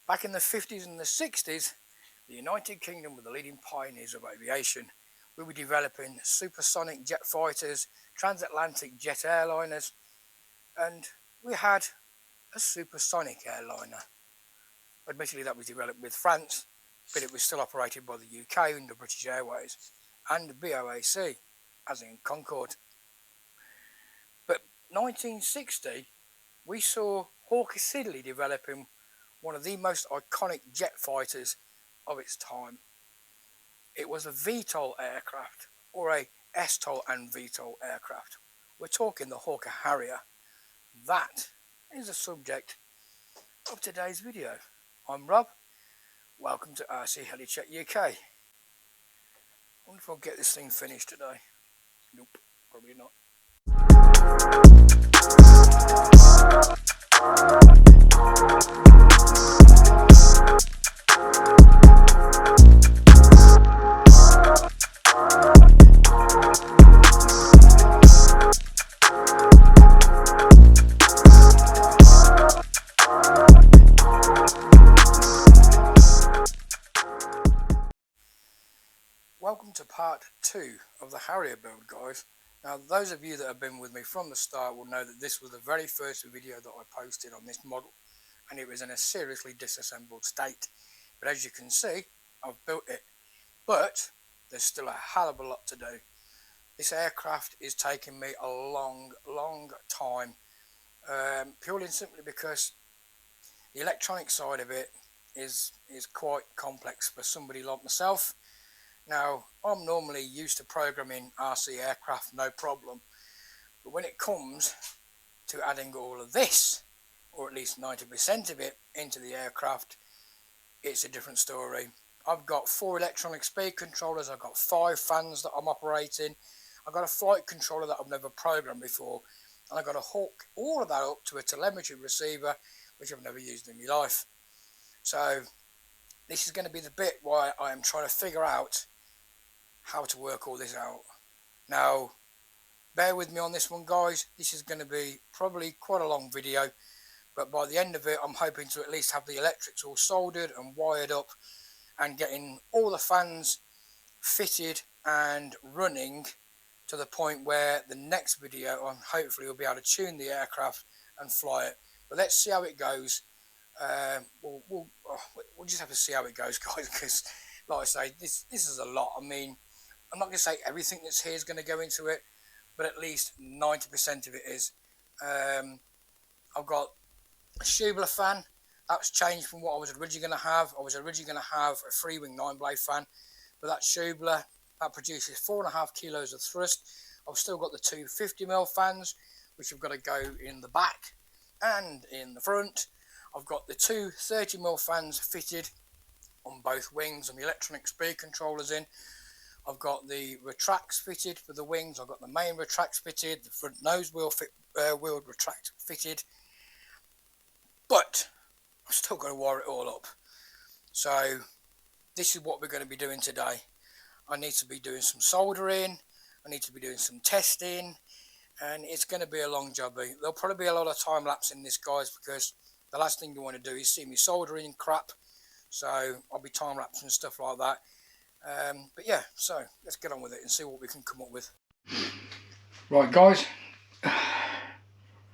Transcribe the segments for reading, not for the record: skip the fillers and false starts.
Back in the 50s and the 60s, the United Kingdom were the leading pioneers of aviation. We were developing supersonic jet fighters, transatlantic jet airliners, and we had a supersonic airliner. Admittedly, that was developed with France, but it was still operated by the UK under British Airways and BOAC, as in Concorde. But 1960, we saw Hawker Siddeley developing one of the most iconic jet fighters of its time. It was a VTOL aircraft, or a STOL and VTOL aircraft. We're talking the Hawker Harrier. That is the subject of today's video. I'm Rob. Welcome to RC Harrier Check UK. I wonder if I'll get this thing finished today. Nope, probably not. Welcome to part 2 of the Harrier build, guys. Now, those of you that have been with me from the start will know that this was the very first video that I posted on this model, and it was in a seriously disassembled state. But as you can see, I've built it. But there's still a hell of a lot to do. This aircraft is taking me a long time, purely and simply because the electronic side of it is quite complex for somebody like myself. Now, I'm normally used to programming RC aircraft, no problem, but when it comes to adding all of this, or at least 90% of it, into the aircraft, it's a different story. I've got 4 electronic speed controllers, I've got 5 fans that I'm operating, I've got a flight controller that I've never programmed before, and I've got to hook all of that up to a telemetry receiver, which I've never used in my life. So, this is going to be the bit where I am trying to figure out how to work all this out. Now, bear with me on this one, guys. This is going to be probably quite a long video, but by the end of it, I'm hoping to at least have the electrics all soldered and wired up and getting all the fans fitted and running to the point where the next video, hopefully, will be able to tune the aircraft and fly it. But let's see how it goes. We'll just have to see how it goes, guys, because, like I say, this is a lot. I mean, I'm not going to say everything that's here is going to go into it, but at least 90% of it is. I've got a Schubler fan. That's changed from what I was originally going to have. I was originally going to have a 3-wing 9-blade fan, but that Schubler, that produces 4.5 kilos of thrust. I've still got the 2 50mm fans, which have got to go in the back and in the front. I've got the 2 30mm fans fitted on both wings and the electronic speed controllers in. I've got the retracts fitted for the wings. I've got the main retracts fitted, the front nose wheel retract fitted. But I've still got to wire it all up. So this is what we're going to be doing today. I need to be doing some soldering. I need to be doing some testing. And it's going to be a long job. There'll probably be a lot of time lapse in this, guys, because the last thing you want to do is see me soldering crap. So I'll be time lapse and stuff like that. But yeah, so let's get on with it and see what we can come up with. Right, guys.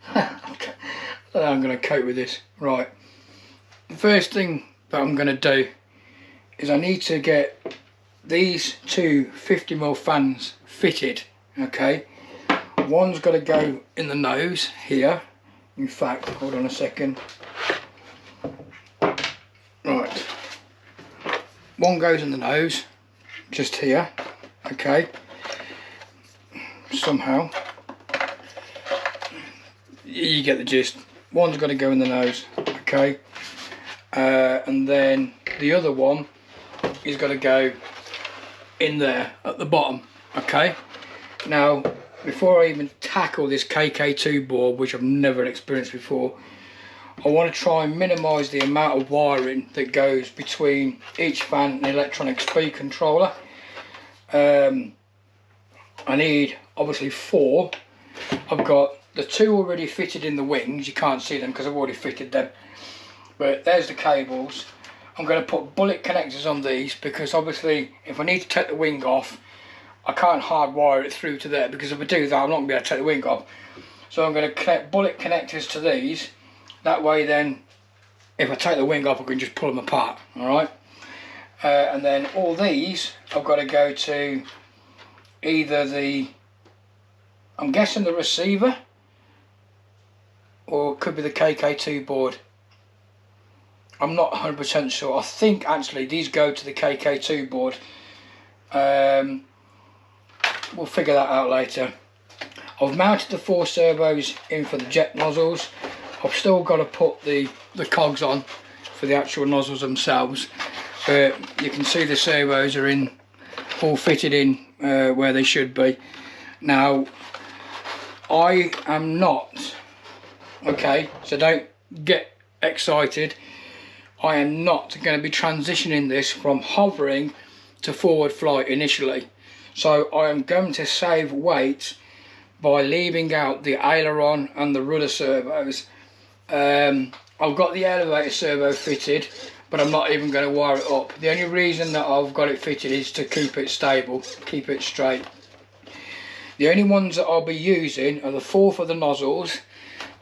Okay. I'm going to cope with this. Right. The first thing that I'm going to do is I need to get these 2 50mm fans fitted. Okay. One's got to go in the nose here. In fact, hold on a second. Right. One goes in the nose, just here. Okay. Somehow. You get the gist. One's got to go in the nose. Okay. And then the other one is got to go in there at the bottom. Okay. Now, before I even tackle this KK2 board, which I've never experienced before, I want to try and minimise the amount of wiring that goes between each fan and the electronic speed controller. I need obviously 4. I've got the 2 already fitted in the wings. You can't see them because I've already fitted them. but there's the cables. I'm going to put bullet connectors on these because obviously if I need to take the wing off, I can't hardwire it through to there, because if I do that I'm not going to be able to take the wing off. So I'm going to connect bullet connectors to these. That way then if I take the wing off I can just pull them apart, alright? And then all these I've got to go to either the, I'm guessing the receiver, or it could be the KK2 board. I'm not 100% sure. I think actually these go to the KK2 board. We'll figure that out later. I've mounted the 4 servos in for the jet nozzles. I've still got to put the cogs on for the actual nozzles themselves. But you can see the servos are in, all fitted in where they should be. Now, I am not, okay, so don't get excited. I am not going to be transitioning this from hovering to forward flight initially. So I am going to save weight by leaving out the aileron and the rudder servos. I've got the elevator servo fitted, but I'm not even going to wire it up. The only reason that I've got it fitted is to keep it stable, keep it straight. The only ones that I'll be using are the 4 for the nozzles.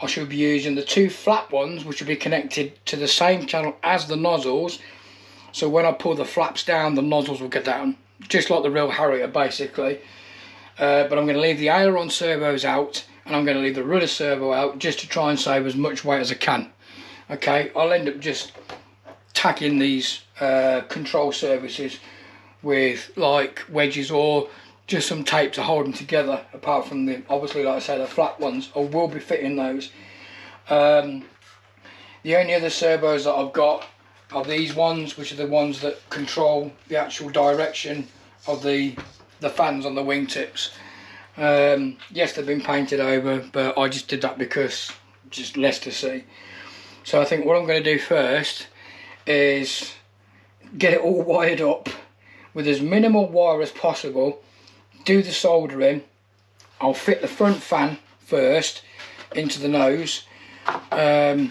I should be using the 2 flat ones, which will be connected to the same channel as the nozzles. So when I pull the flaps down, the nozzles will go down, just like the real Harrier basically. But I'm going to leave the aileron servos out, and I'm going to leave the rudder servo out, just to try and save as much weight as I can. Okay, I'll end up just tacking these control surfaces with like wedges or just some tape to hold them together, apart from the, obviously like I say, the flat ones. I will be fitting those. The only other servos that I've got are these ones, which are the ones that control the actual direction of the fans on the wingtips. Yes, they've been painted over, but I just did that because just less to see. So I think what I'm going to do first is get it all wired up with as minimal wire as possible, do the soldering. I'll fit the front fan first into the nose. I've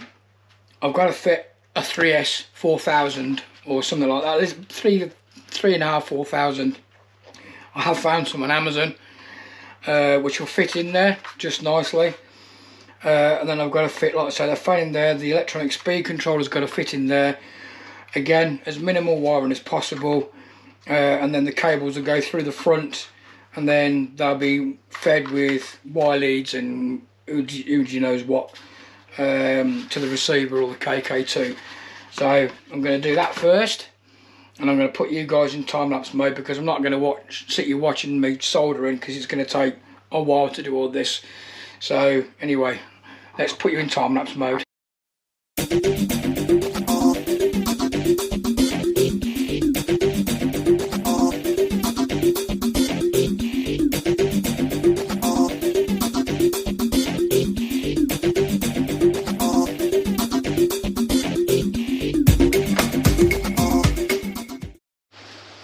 got to fit a 3S 4000 or something like that. There's 3.5, 4000. I have found some on Amazon which will fit in there just nicely. And then I've got to fit, like I say, the fan in there. The electronic speed controller's got to fit in there. Again, as minimal wiring as possible. And then the cables will go through the front, and then they'll be fed with wire leads and who knows what to the receiver or the KK2. So I'm going to do that first, and I'm going to put you guys in time-lapse mode, because I'm not going to sit you watching me soldering, because it's going to take a while to do all this. So anyway, let's put you in time-lapse mode.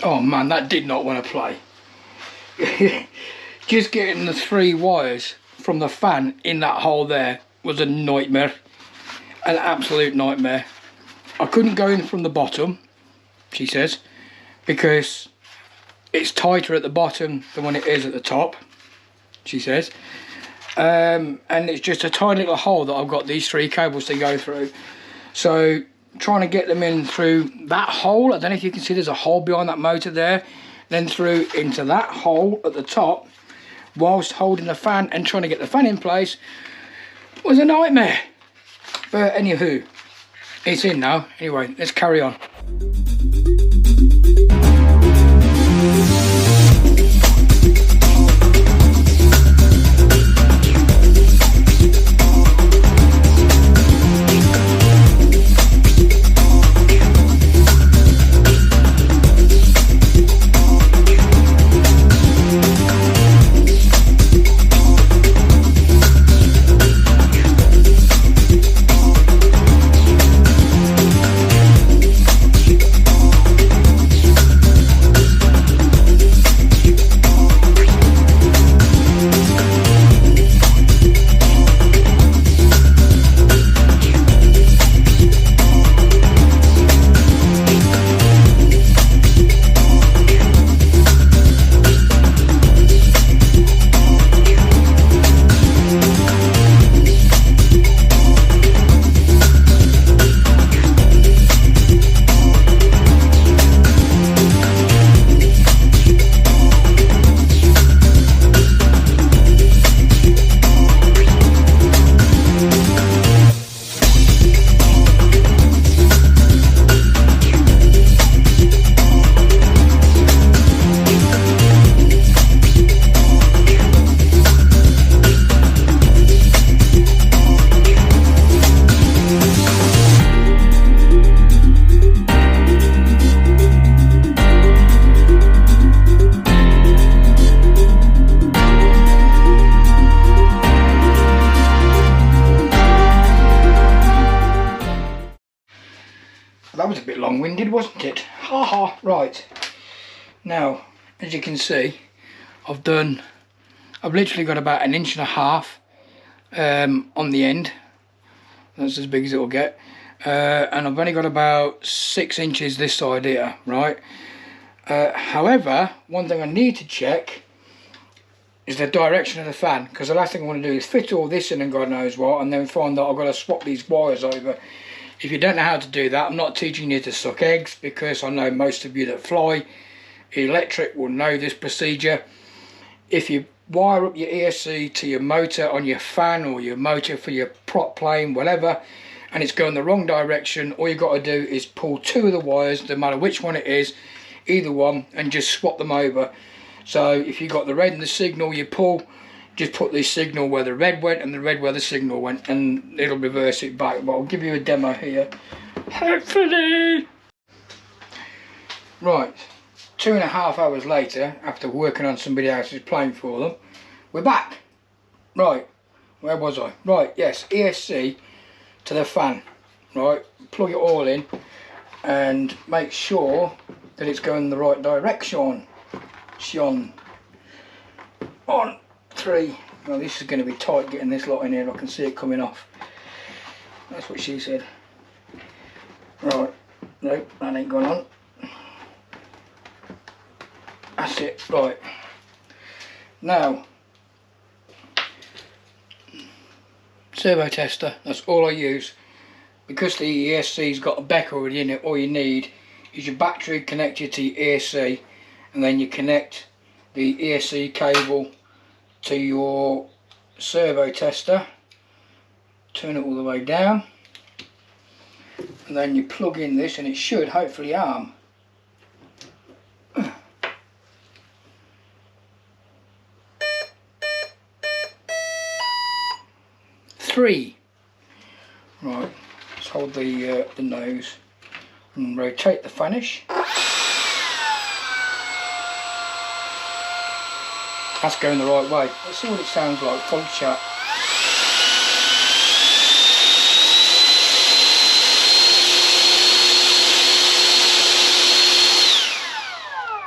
Oh man, that did not want to play. Just getting the 3 wires from the fan in that hole there was a nightmare. An absolute nightmare. I couldn't go in from the bottom, she says, because it's tighter at the bottom than when it is at the top, she says. And it's just a tiny little hole that I've got these 3 cables to go through. So trying to get them in through that hole, I don't know if you can see there's a hole behind that motor there, then through into that hole at the top, whilst holding the fan and trying to get the fan in place, was a nightmare. But anywho, it's in now. Anyway, let's carry on. long-winded, wasn't it? Ha ha. Right, now as you can see, I've literally got about 1.5 inches on the end. That's as big as it'll get, and I've only got about 6 inches this side here, right? However, one thing I need to check is the direction of the fan, because the last thing I want to do is fit all this in and God knows what, and then find that I've got to swap these wires over. If you don't know how to do that, I'm not teaching you to suck eggs, because I know most of you that fly electric will know this procedure. If you wire up your ESC to your motor on your fan, or your motor for your prop plane, whatever, and it's going the wrong direction, all you got to do is pull 2 of the wires, no matter which one it is, either one, and just swap them over. So if you got the red and the signal, you pull, just put the signal where the red went and the red where the signal went, and it'll reverse it back. But I'll give you a demo here, hopefully. Right, 2.5 hours later, after working on somebody else's plane for them, we're back. Right, where was I? Right, yes, ESC to the fan. Right, plug it all in and make sure that it's going the right direction. On 3. Well, this is going to be tight getting this lot in here. I can see it coming off. That's what she said. Right, nope, that ain't going on. That's it. Right, now servo tester, that's all I use. Because the ESC's got a beck already in it, all you need is your battery connected to your ESC, and then you connect the ESC cable to your servo tester, turn it all the way down, and then you plug in this, and it should hopefully arm. Three. Right, let's hold the nose and rotate the fanish. That's going the right way. Let's see what it sounds like. Full chat.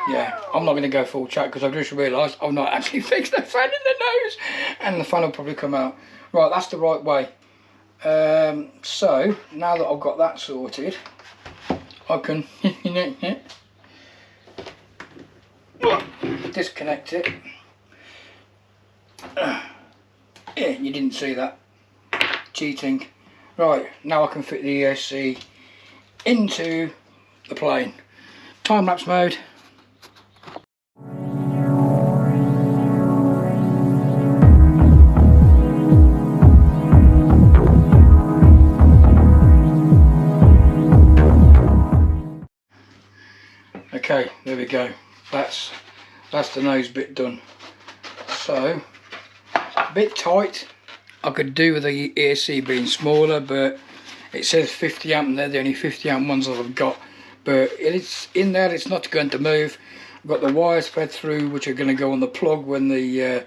Yeah, I'm not going to go full chat because I've just realised I've not actually fixed the fan in the nose, and the fan will probably come out. Right, that's the right way. So now that I've got that sorted, I can disconnect it. Yeah, you didn't see that. Cheating. Right, now I can fit the ESC into the plane. Time-lapse mode. Okay, there we go. That's the nose bit done. So, a bit tight. I could do with the ESC being smaller, but it says 50 amp and they're the only 50 amp ones that I've got. But it's in there, it's not going to move. I've got the wires fed through, which are going to go on the plug when the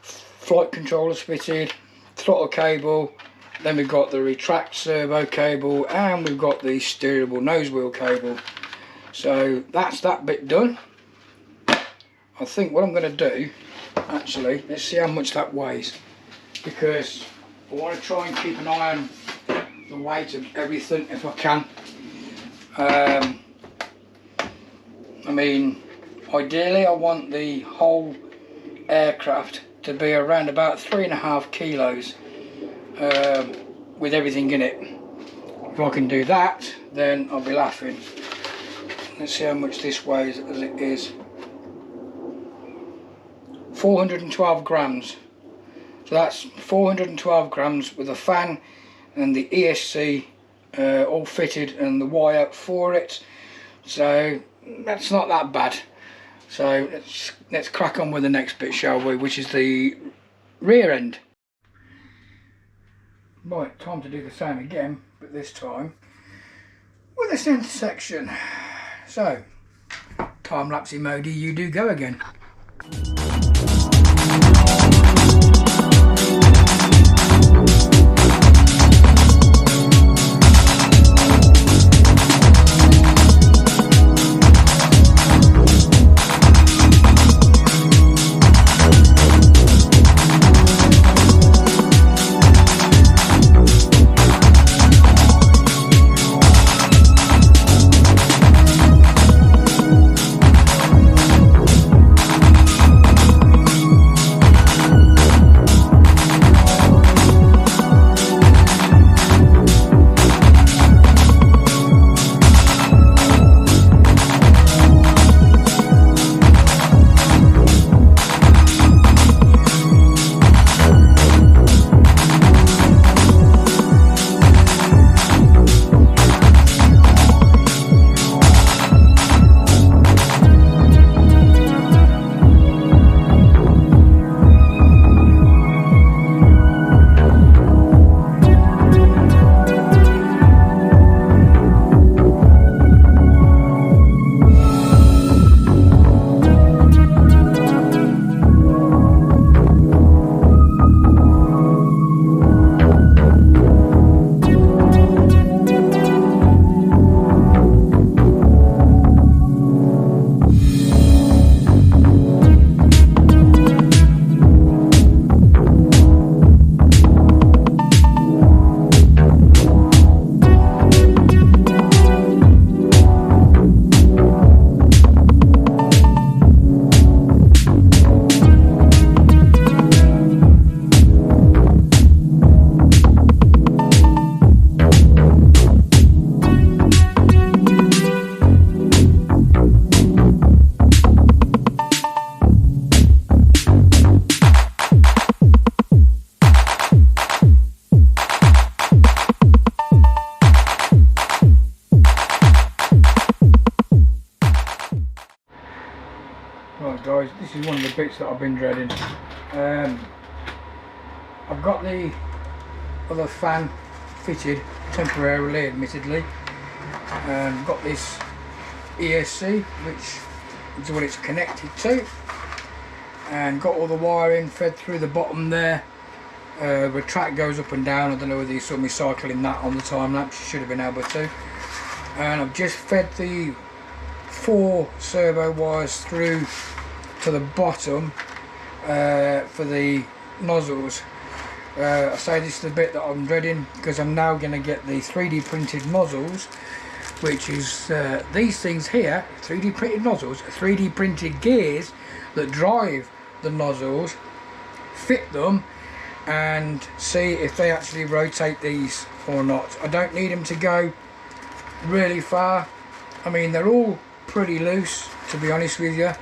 flight controller's fitted, throttle cable, then we've got the retract servo cable, and we've got the steerable nose wheel cable. So that's that bit done. I think what I'm going to do, actually, let's see how much that weighs, because I want to try and keep an eye on the weight of everything if I can. I mean, ideally I want the whole aircraft to be around about 3.5 kilos with everything in it. If I can do that, then I'll be laughing. Let's see how much this weighs as it is. 412 grams. So that's 412 grams with a fan and the ESC all fitted and the wire for it. So that's not that bad. So let's crack on with the next bit, shall we, which is the rear end. Right, time to do the same again, but this time with the centre section. So, time-lapsey mode, you do go again. Right guys, this is one of the bits that I've been dreading. I've got the other fan fitted temporarily, admittedly, and got this ESC, which is what it's connected to, and got all the wiring fed through the bottom there. The track goes up and down. I don't know whether you saw me cycling that on the time lapse, you should have been able to. And I've just fed the 4 servo wires through to the bottom for the nozzles. I say this is the bit that I'm dreading, because I'm now going to get the 3D printed nozzles, which is these things here, 3D printed nozzles, 3D printed gears that drive the nozzles, fit them and see if they actually rotate these or not. I don't need them to go really far. I mean, they're all pretty loose, to be honest with you.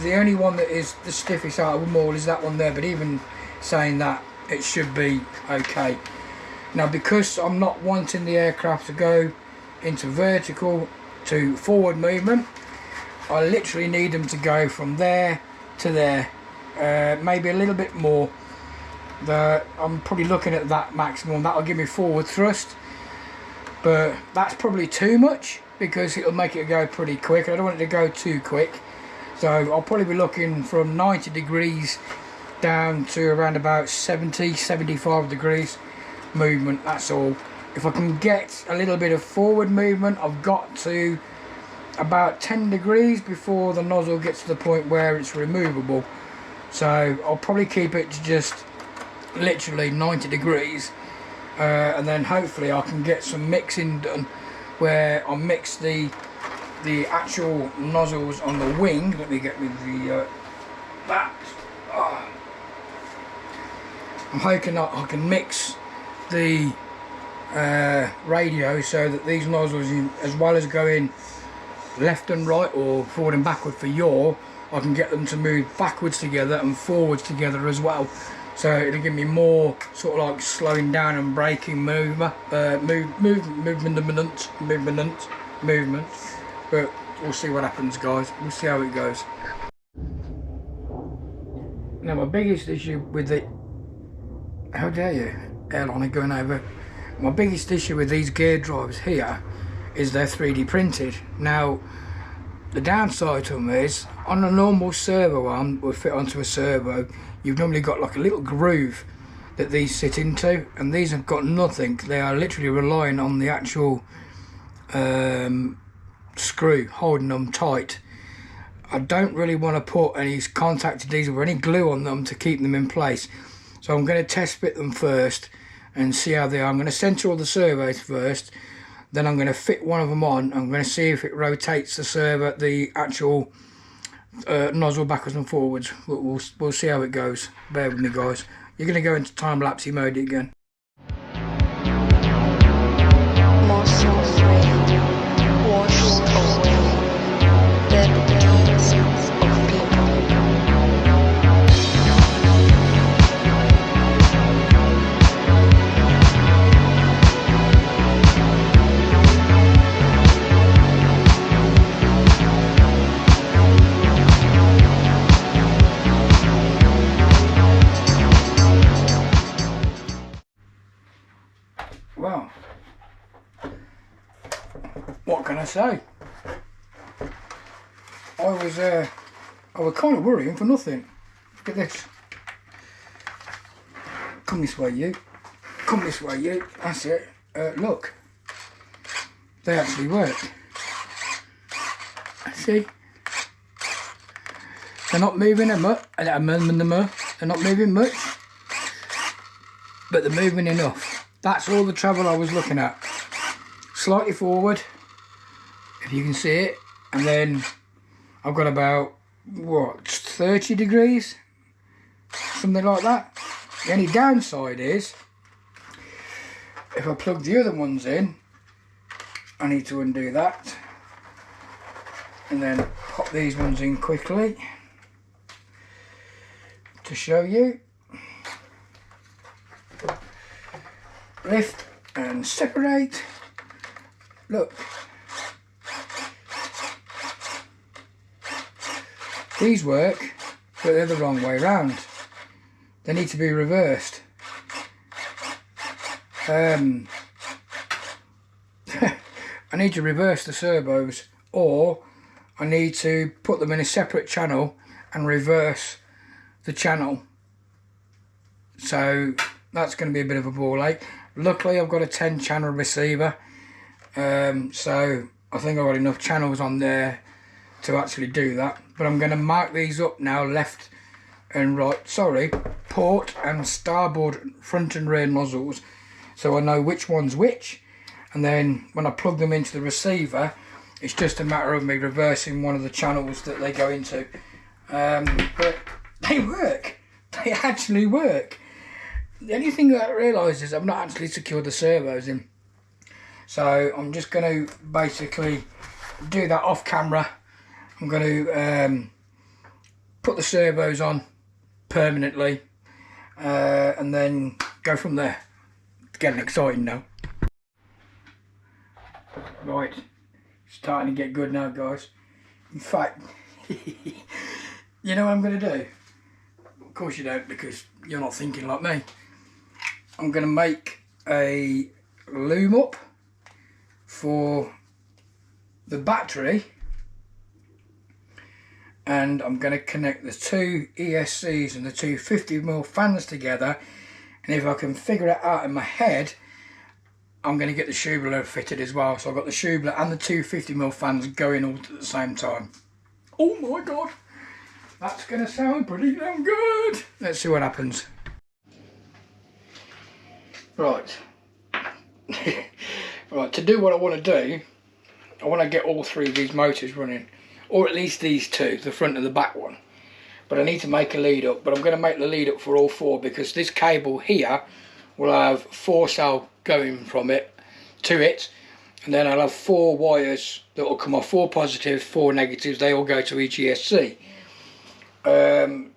The only one that is the stiffest out of them all is that one there, but even saying that, it should be okay. Now, because I'm not wanting the aircraft to go into vertical to forward movement, I literally need them to go from there to there, maybe a little bit more. I'm probably looking at that maximum. That'll give me forward thrust, but that's probably too much because it'll make it go pretty quick. I don't want it to go too quick, so I'll probably be looking from 90 degrees down to around about 70-75 degrees movement. That's all. If I can get a little bit of forward movement, I've got to about 10 degrees before the nozzle gets to the point where it's removable. So I'll probably keep it to just literally 90 degrees, and then hopefully I can get some mixing done where I'll mix the actual nozzles on the wing. Let me get with the that. I'm hoping that I can mix the radio so that these nozzles, as well as going left and right or forward and backward for yaw, I can get them to move backwards together and forwards together as well. So it'll give me more sort of like slowing down and braking movement. But we'll see what happens, guys. We'll see how it goes. Now, my biggest issue with the... How dare you? Airliner going over. My biggest issue with these gear drives here is they're 3D printed. Now, the downside to them is, on a normal servo arm will fit onto a servo, you've normally got like a little groove that these sit into, and these have got nothing. They are literally relying on the actual screw holding them tight. I don't really want to put any contact adhesive or any glue on them to keep them in place, so I'm going to test fit them first and see how they are. I'm going to center all the servos first, then I'm going to fit one of them on. I'm going to see if it rotates the servo, the actual nozzle backwards and forwards. We'll see how it goes. Bear with me, guys. You're going to go into time-lapsey mode again. Well, what can I say? I was kind of worrying for nothing. Look at this. Come this way, you. Come this way, you. That's it. Look, they actually work. See? They're not moving much. They're not moving much, but they're moving enough. That's all the travel I was looking at. Slightly forward, if you can see it, and then I've got about, what, 30 degrees? Something like that. The only downside is, if I plug the other ones in, I need to undo that, and then pop these ones in quickly to show you. Lift and separate. Look, These work, but they're the wrong way round. They need to be reversed. I need to reverse the servos, or I need to put them in a separate channel and reverse the channel. So that's going to be a bit of a ball ache. Luckily I've got a 10 channel receiver, so I think I've got enough channels on there to actually do that. But I'm going to mark these up now, left and right, sorry, port and starboard front and rear nozzles, so I know which one's which, and then when I plug them into the receiver, it's just a matter of me reversing one of the channels that they go into. But they work, they actually work. The only thing that I realised is I've not actually secured the servos in, so I'm just going to basically do that off camera. I'm going to put the servos on permanently, and then go from there. It's getting exciting now. Right, starting to get good now, guys. In fact, you know what I'm going to do? Of course you don't, because you're not thinking like me. I'm going to make a loom up for the battery, and I'm going to connect the two ESCs and the two 50mm fans together, and if I can figure it out in my head, I'm going to get the Schubler fitted as well. So I've got the Schubler and the two 50mm fans going all at the same time. Oh my god, that's going to sound pretty damn good. Let's see what happens. Right. Right, to do what I want to do, I want to get all three of these motors running, or at least these two, the front and the back one. But I need to make a lead up, but I'm going to make the lead up for all four, because this cable here will have 4 cell going from it to it, and then I'll have 4 wires that will come off, 4 positives, 4 negatives, they all go to each ESC. I'm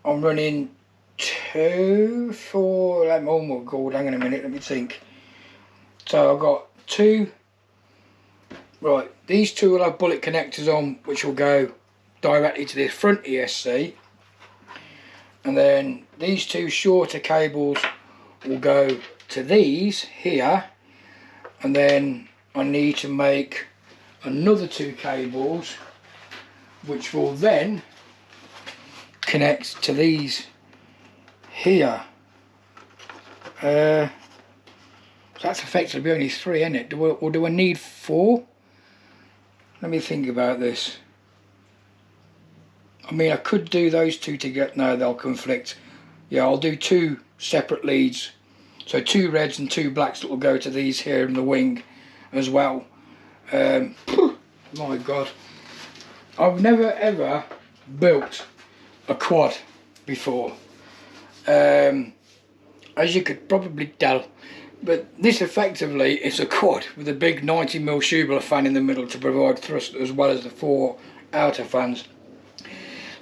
running 2, 4, oh my god, hang on a minute, let me think. So I've got 2, right, these 2 will have bullet connectors on, which will go directly to this front ESC, and then these 2 shorter cables will go to these here, and then I need to make another 2 cables which will then connect to these here. So that's effectively only 3, isn't it? Or do I need 4? Let me think about this. I mean, I could do those 2 together. No, they'll conflict. Yeah, I'll do 2 separate leads. So 2 reds and 2 blacks that will go to these here in the wing as well. My god. I've never ever built a quad before. As you could probably tell. But this effectively is a quad with a big 90mm Schubler fan in the middle to provide thrust, as well as the 4 outer fans.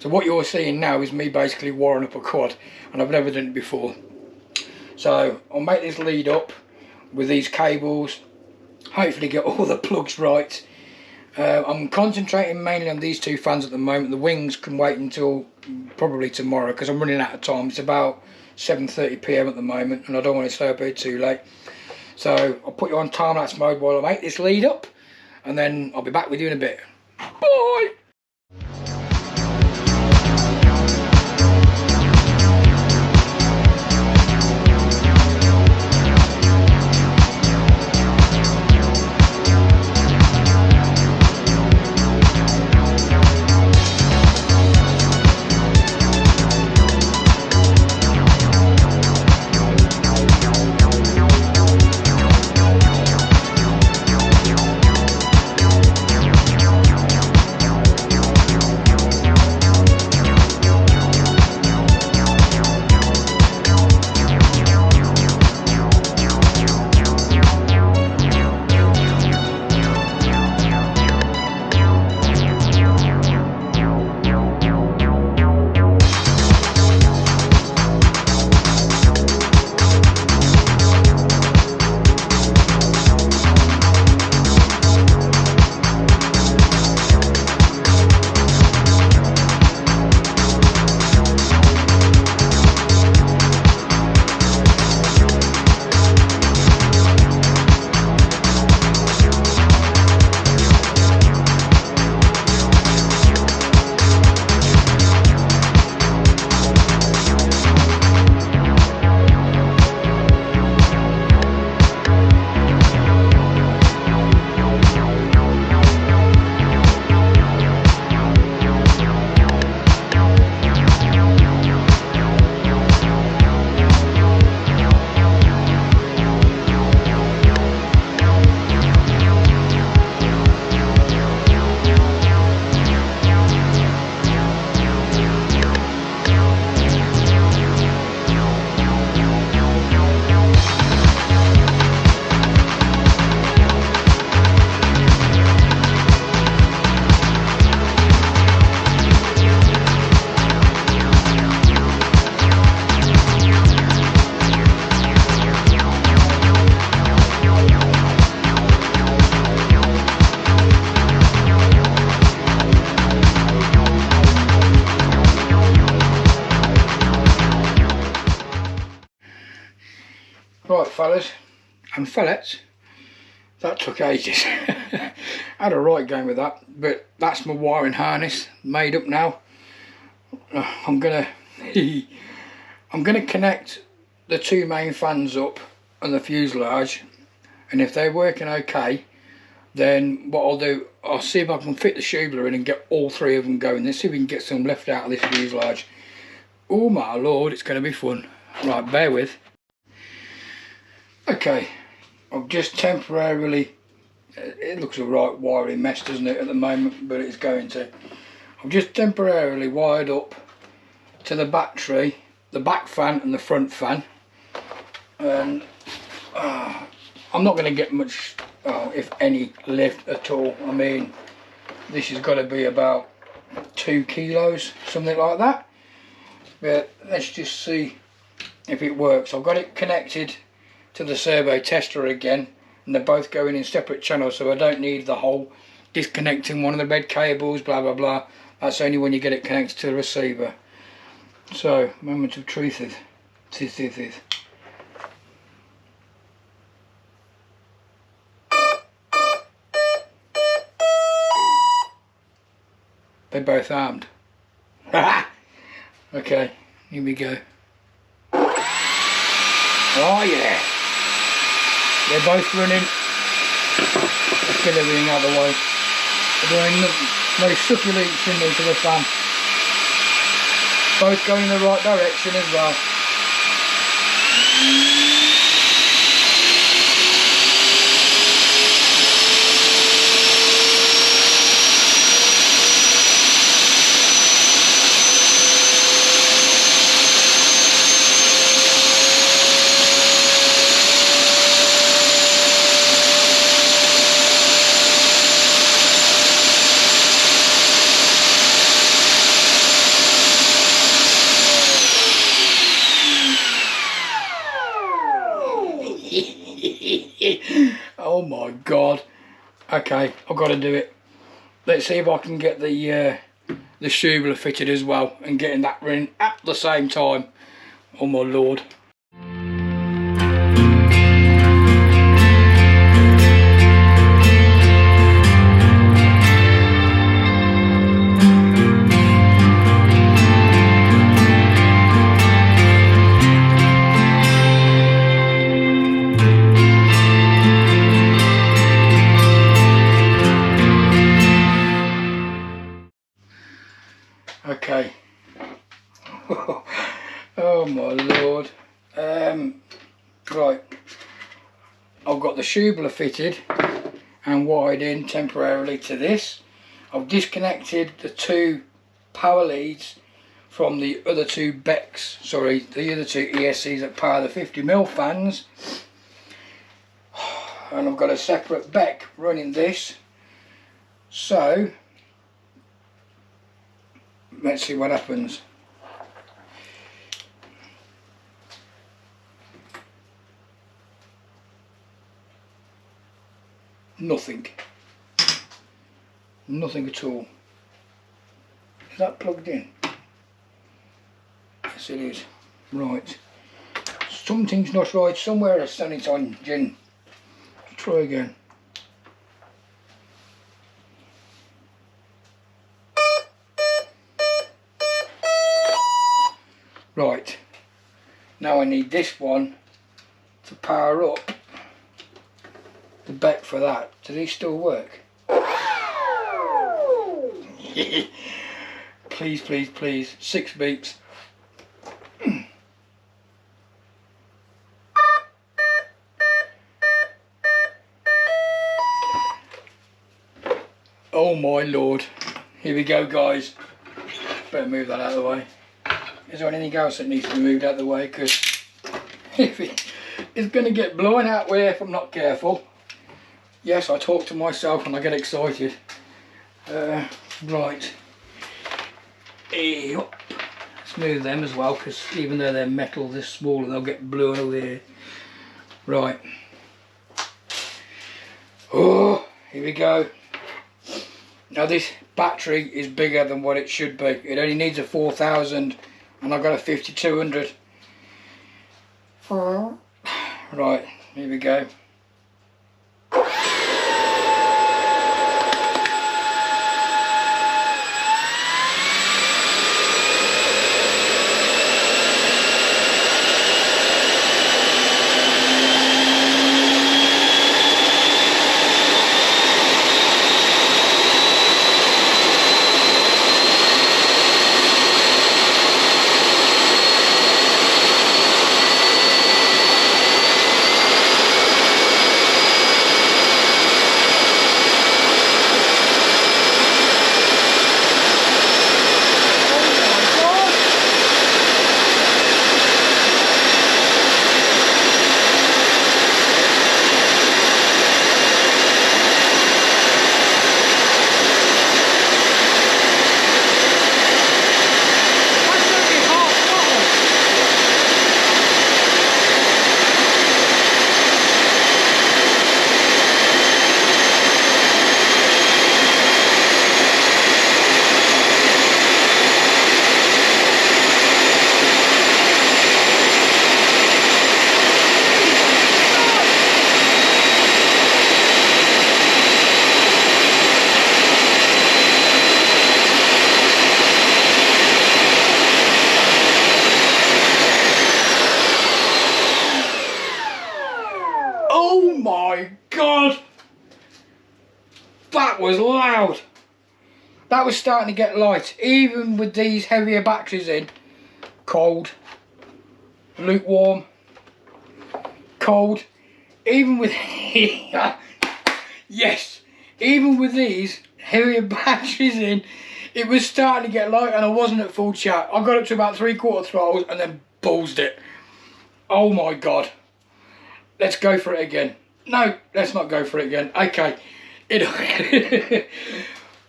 So what you're seeing now is me basically wiring up a quad, and I've never done it before. So I'll make this lead up with these cables, hopefully get all the plugs right. I'm concentrating mainly on these 2 fans at the moment. The wings can wait until probably tomorrow, because I'm running out of time. It's about 7:30 PM at the moment, and I don't want to stay up here too late. So I'll put you on time-lapse mode while I make this lead up, and then I'll be back with you in a bit. Bye! and fillets. That took ages. I had a right game with that, but that's my wiring harness made up now. I'm gonna connect the two main fans up and the fuselage, and if they're working okay, then what I'll do, I'll see if I can fit the Schubler in and get all three of them going. Let's see if we can get some left out of this fuselage. Oh my lord, it's going to be fun. Right, bear with. Okay, I've just temporarily, it looks a right wiring mess, doesn't it, at the moment, but it's going to. I've just temporarily wired up to the battery, the back fan and the front fan, and I'm not going to get much, if any, lift at all. I mean, this has got to be about 2 kilos, something like that. But let's just see if it works. I've got it connected to the servo tester again, and they're both going in separate channels, so I don't need the whole disconnecting one of the red cables, blah blah blah. That's only when you get it connected to the receiver. So, moment of truth is. They're both armed. Okay, here we go. Oh yeah! They're both running. Let's get everything out of the way. They're doing no succulents into the fan. Both going in the right direction as well. Oh my god. Okay, I've got to do it. Let's see if I can get the Schubler fitted as well and getting that running at the same time. Oh my lord. Okay. Oh my lord. Right. I've got the Schubler fitted and wired in temporarily to this. I've disconnected the two power leads from the other two BECs, sorry, the other two ESCs that power the 50mm fans. And I've got a separate BEC running this. So let's see what happens. Nothing. Nothing at all. Is that plugged in? Yes it is. Right. Something's not right somewhere. It's on gin. Try again. Right, now I need this one to power up the BEC for that. Does he still work? Please, please, please. 6 beeps. Oh my lord. Here we go, guys. Better move that out of the way. Is there anything else that needs to be moved out of the way? Because it's going to get blown out way if I'm not careful. Yes, I talk to myself and I get excited. Right. Let's move them as well, because even though they're metal, they're smaller, they'll get blown over here. Right. Oh, here we go. Now this battery is bigger than what it should be. It only needs a 4000 and I've got a 5200. Right, here we go. That was loud. That was starting to get light, even with these heavier batteries in. Cold, lukewarm, cold, even with yes, even with these heavier batteries in, it was starting to get light and I wasn't at full chat. I got up to about 3/4 throttles and then bullsed it. Oh my god. Let's go for it again. No, let's not go for it again. Okay.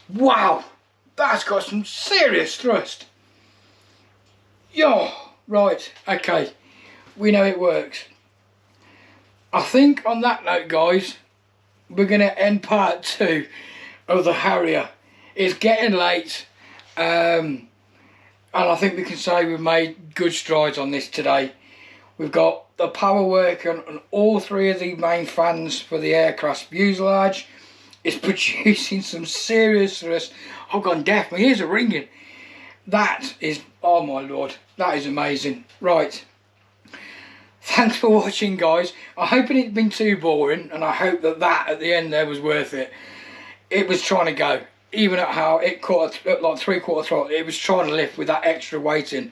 Wow, that's got some serious thrust. Yo, right, okay. We know it works. I think on that note, guys, we're going to end part 2 of the Harrier. It's getting late, and I think we can say we've made good strides on this today. We've got the power working on all 3 of the main fans for the aircraft fuselage. It's producing some serious thrust. I've gone deaf, my ears are ringing. That is, oh my lord, that is amazing. Right. Thanks for watching, guys. I hope it didn't been too boring, and I hope that at the end there was worth it. It was trying to go, even at how it caught at like 3/4 throttle, it was trying to lift with that extra weight in.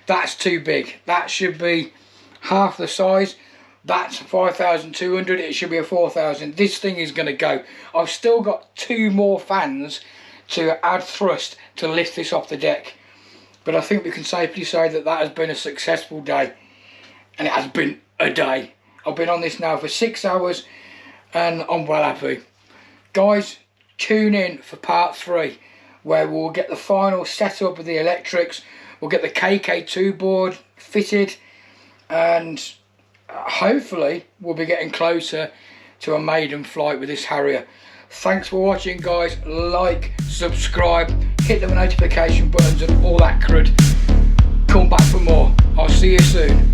That's too big. That should be half the size. That's 5,200, it should be a 4,000. This thing is going to go. I've still got 2 more fans to add thrust to lift this off the deck. But I think we can safely say that that has been a successful day. And it has been a day. I've been on this now for 6 hours and I'm well happy. Guys, tune in for part 3 where we'll get the final setup of the electrics. We'll get the KK2 board fitted and hopefully we'll be getting closer to a maiden flight with this Harrier. Thanks for watching, guys. Like, subscribe, hit the notification buttons and all that crud. Come back for more. I'll see you soon.